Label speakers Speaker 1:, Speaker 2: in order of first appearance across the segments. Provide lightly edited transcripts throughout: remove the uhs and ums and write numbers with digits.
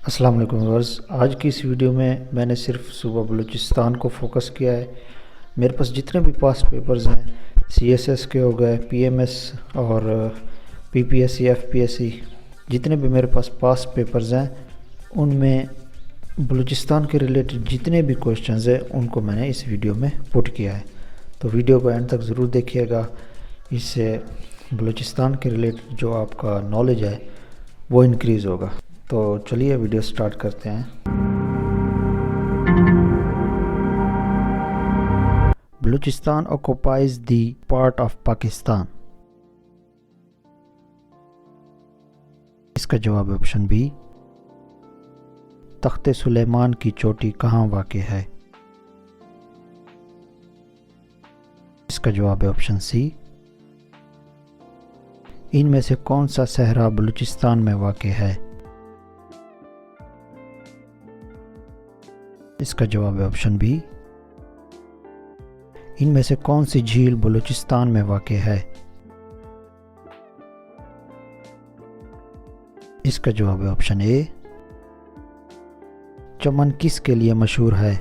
Speaker 1: अस्सलाम वालेकुम व्यूअर्स। आज की इस वीडियो में मैंने सिर्फ सूबा बलूचिस्तान को फोकस किया है। मेरे पास जितने भी पास्ट पेपर्स हैं, सीएसएस के हो गए, पीएमएस और पीपीएससी, एफपीएससी, जितने भी मेरे पास पास्ट पेपर्स हैं उनमें बलूचिस्तान के रिलेटेड जितने भी क्वेश्चंस हैं उनको मैंने इस वीडियो में पुट किया है। तो वीडियो को एंड तक ज़रूर देखिएगा, इससे बलूचिस्तान के रिलेटेड जो आपका नॉलेज है वो इंक्रीज़ होगा। तो चलिए वीडियो स्टार्ट करते हैं। Balochistan occupies the part of Pakistan. इसका जवाब है ऑप्शन बी। तख्ते सुलेमान की चोटी कहाँ वाक़ है? इसका जवाब है ऑप्शन सी। इनमें से कौन सा सहरा बलूचिस्तान में वाक़ है? इसका जवाब है ऑप्शन बी। इनमें से कौन सी झील बलूचिस्तान में वाक़ है? इसका जवाब है ऑप्शन ए। चमन किसके लिए मशहूर है?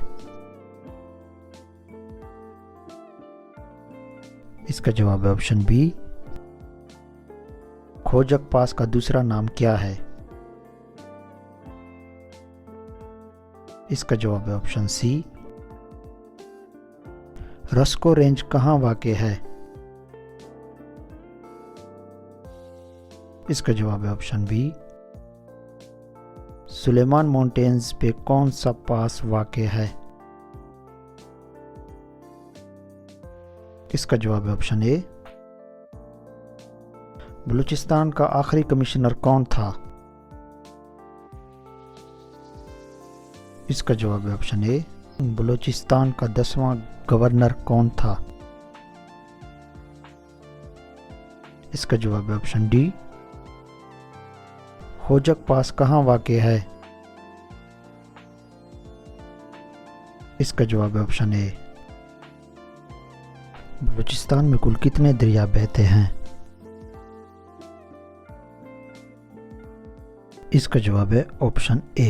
Speaker 1: इसका जवाब है ऑप्शन बी। खोजक पास का दूसरा नाम क्या है? इसका जवाब है ऑप्शन सी। रस्को रेंज कहाँ वाक़ है? इसका जवाब है ऑप्शन बी। सुलेमान माउंटेन्स पे कौन सा पास वाक़ है? इसका जवाब है ऑप्शन ए। बलूचिस्तान का आखिरी कमिश्नर कौन था? इसका जवाब है ऑप्शन ए। बलूचिस्तान का 10वां गवर्नर कौन था? इसका जवाब है ऑप्शन डी। खोजक पास कहाँ वाक़ है? इसका जवाब है ऑप्शन ए। बलूचिस्तान में कुल कितने दरिया बहते हैं? इसका जवाब है ऑप्शन ए।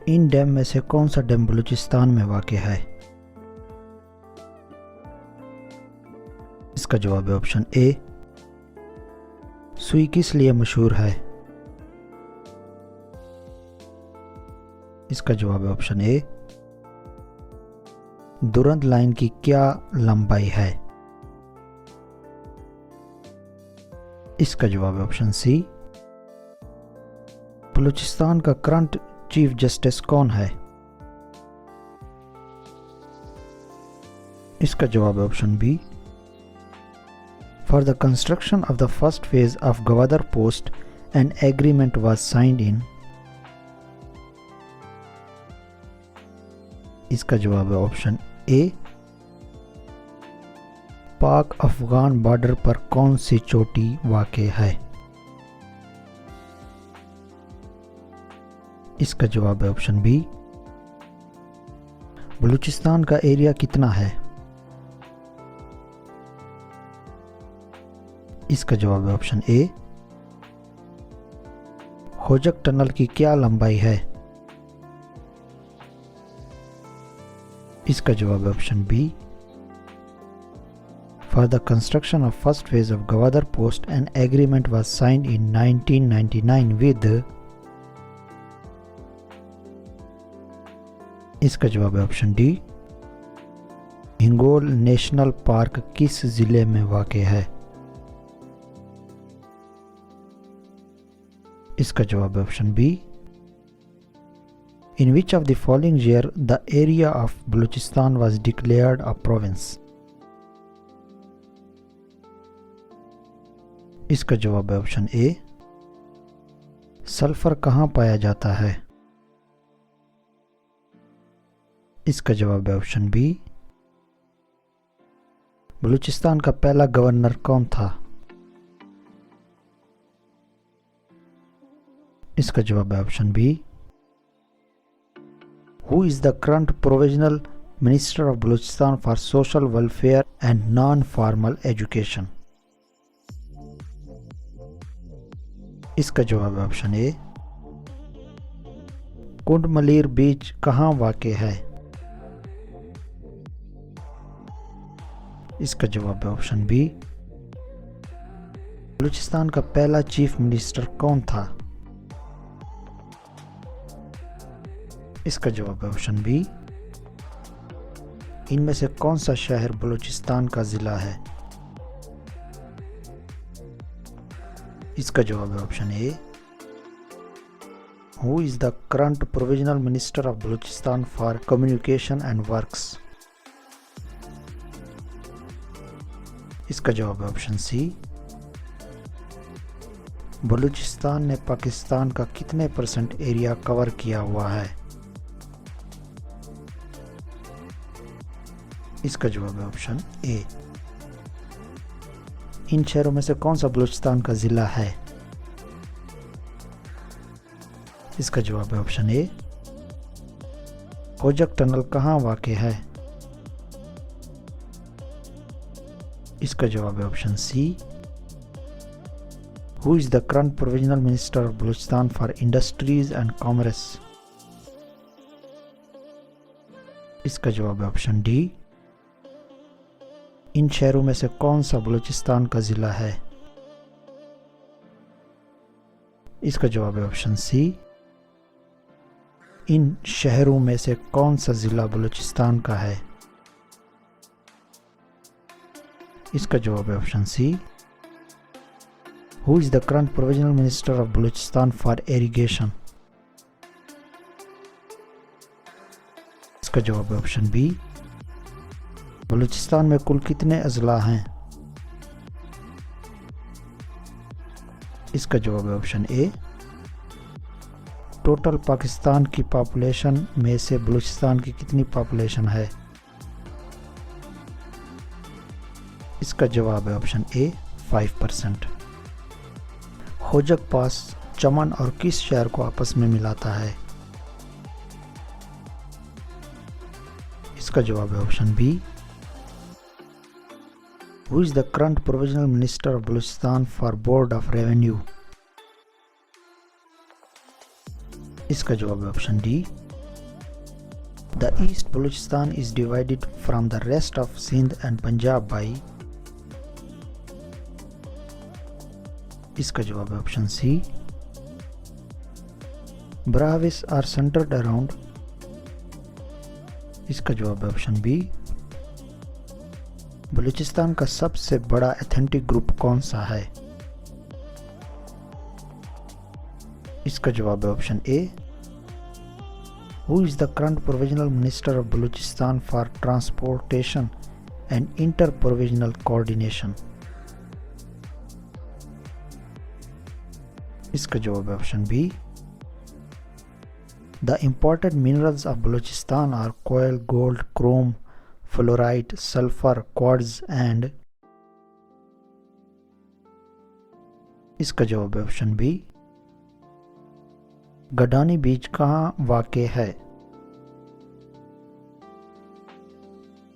Speaker 1: इन डैम में से कौन सा डैम बलूचिस्तान में वाक़ है? इसका जवाब है ऑप्शन ए। सुई किस लिए मशहूर है? इसका जवाब है ऑप्शन ए। दुरंत लाइन की क्या लंबाई है? इसका जवाब है ऑप्शन सी। बलूचिस्तान का करंट चीफ जस्टिस कौन है? इसका जवाब है option B. For the construction of the first phase of Gwadar port an agreement was signed in. इसका जवाब है ऑप्शन ए। पाक अफगान बॉर्डर पर कौन सी चोटी वाक़ है? इसका जवाब है ऑप्शन बी। बलूचिस्तान का एरिया कितना है? इसका जवाब है ऑप्शन ए। खोजक टनल की क्या लंबाई है? इसका जवाब है option B. For the construction of first phase of Gwadar port an agreement was signed in 1999 with. इसका जवाब है option D. Hingol National Park किस जिले में वाक़ है? इसका जवाब है option B. In which of the following year the area of Balochistan was declared a province? इसका जवाब है ऑप्शन ए। सल्फर कहाँ पाया जाता है? इसका जवाब है ऑप्शन बी। बलूचिस्तान का पहला गवर्नर कौन था? इसका जवाब है option B. Who is the current provisional minister of Balochistan for social welfare and non formal education? इसका जवाब है ऑप्शन ए। कुंड मलीर बीच कहाँ वाक़ है? इसका जवाब है ऑप्शन बी। बलूचिस्तान का पहला चीफ मिनिस्टर कौन था? इसका जवाब है ऑप्शन बी। इनमें से कौन सा शहर बलूचिस्तान का जिला है? इसका जवाब है option A. Who is the current provisional minister of Balochistan for communication and works? इसका जवाब है ऑप्शन सी। बलूचिस्तान ने पाकिस्तान का कितने % एरिया कवर किया हुआ है? इसका जवाब है ऑप्शन ए। इन शहरों में से कौन सा बलूचिस्तान का जिला है? इसका जवाब है ऑप्शन ए। खोजक टनल कहाँ वाक़ है? इसका जवाब है option C. Who is the current provisional minister of Balochistan for industries and commerce? इसका जवाब है ऑप्शन डी। इन शहरों में से कौन सा बलूचिस्तान का जिला है? इसका जवाब है ऑप्शन सी। इन शहरों में से कौन सा जिला बलूचिस्तान का है? इसका जवाब है option C. Who is the current provisional minister of Balochistan for irrigation? इसका जवाब है ऑप्शन बी। बलूचिस्तान में कुल कितने अजला हैं? इसका जवाब है ऑप्शन ए। टोटल पाकिस्तान की पॉपुलेशन में से बलूचिस्तान की कितनी पॉपुलेशन है? इसका जवाब है ऑप्शन ए 5%। खोजक पास चमन और किस शहर को आपस में मिलाता है? इसका जवाब है option B. Who is the current provisional minister of Balochistan for Board of Revenue? इसका जवाब है option D. The East Balochistan is divided from the rest of Sindh and Punjab by? इसका जवाब है option C. Brahvis are centered around? इसका जवाब है option B. Balochistan का सबसे बड़ा एथनिक ग्रुप कौन सा है? इसका जवाब है option A. Who is the current provisional minister of Balochistan for transportation and inter provisional coordination? इसका जवाब है option B. The important minerals of Balochistan are coal, gold, chrome, fluorite, sulphur, quartz and? इसका जवाब है ऑप्शन बी। गडानी बीच कहाँ वाक़ है?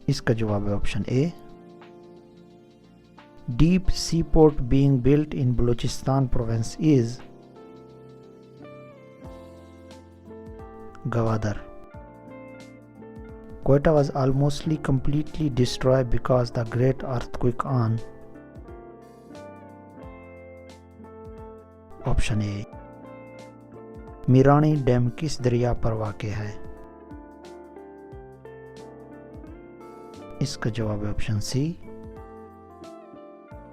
Speaker 1: इसका जवाब है option A. Deep sea port being built in Balochistan province is? Gwadar. Quetta was almost completely destroyed because the great earthquake on? Option A. Mirani dam किस दरिया पर वाक़ है? इसका जवाब है option C.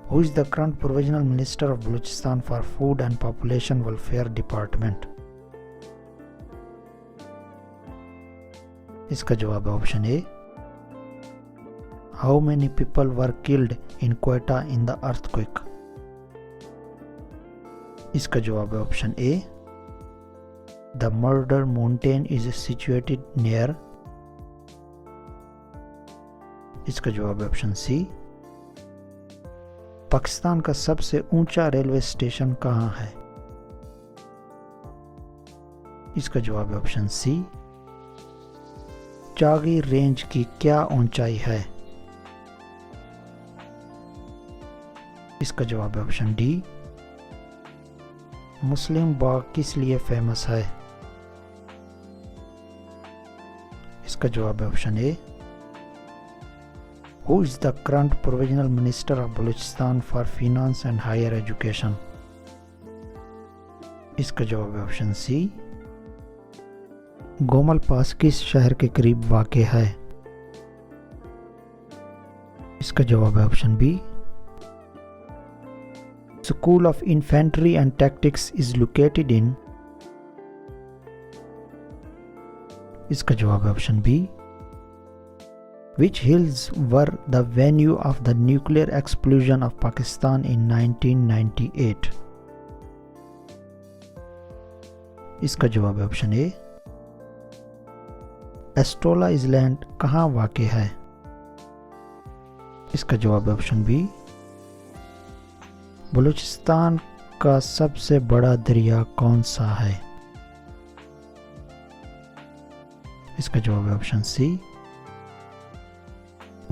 Speaker 1: Who is the current provisional minister of Balochistan for Food and Population Welfare Department? इसका जवाब है option A. How many people were killed in Quetta in the earthquake? इसका जवाब है option A. The murder mountain is situated near? इसका जवाब है option सी। पाकिस्तान का सबसे ऊंचा रेलवे स्टेशन कहाँ है? इसका जवाब है ऑप्शन सी। चागी रेंज की क्या ऊंचाई है? इसका जवाब है ऑप्शन डी। मुस्लिम बाग किस लिए फेमस है? इसका जवाब है option A. Who is the current provisional minister of Balochistan for finance and higher education? इसका जवाब है ऑप्शन सी। गोमल पास किस शहर के करीब वाक़ है? इसका जवाब है option B. School of infantry and tactics is located in? इसका जवाब है option B. Which hills were the venue of the nuclear explosion of Pakistan in 1998? इसका जवाब है ऑप्शन ए। एस्टोला आइलैंड कहाँ वाक़ है? इसका जवाब है ऑप्शन बी। बलूचिस्तान का सबसे बड़ा दरिया कौन सा है? इसका जवाब है ऑप्शन सी।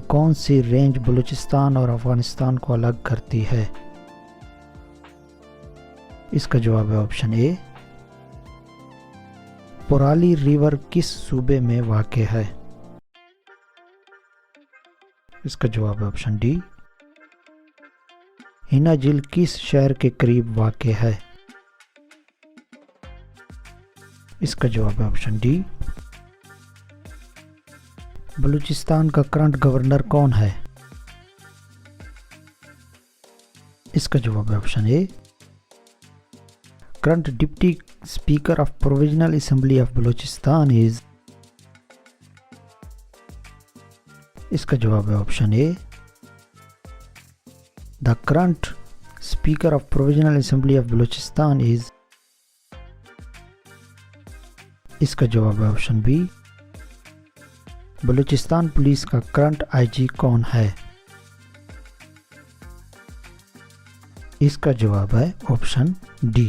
Speaker 1: कौन सी रेंज बलूचिस्तान और अफगानिस्तान को अलग करती है? इसका जवाब है ऑप्शन ए। पोराली रिवर किस सूबे में वाक़ है? इसका जवाब है ऑप्शन डी। हिना झील किस शहर के करीब वाक़ है? इसका जवाब है ऑप्शन डी। बलूचिस्तान का करंट गवर्नर कौन है? इसका जवाब है option A. Current deputy speaker of provisional assembly of Balochistan is? इसका जवाब है option A. The current speaker of provisional assembly of Balochistan is? इसका जवाब है ऑप्शन बी। बलूचिस्तान पुलिस का करंट आईजी कौन है? इसका जवाब है ऑप्शन डी।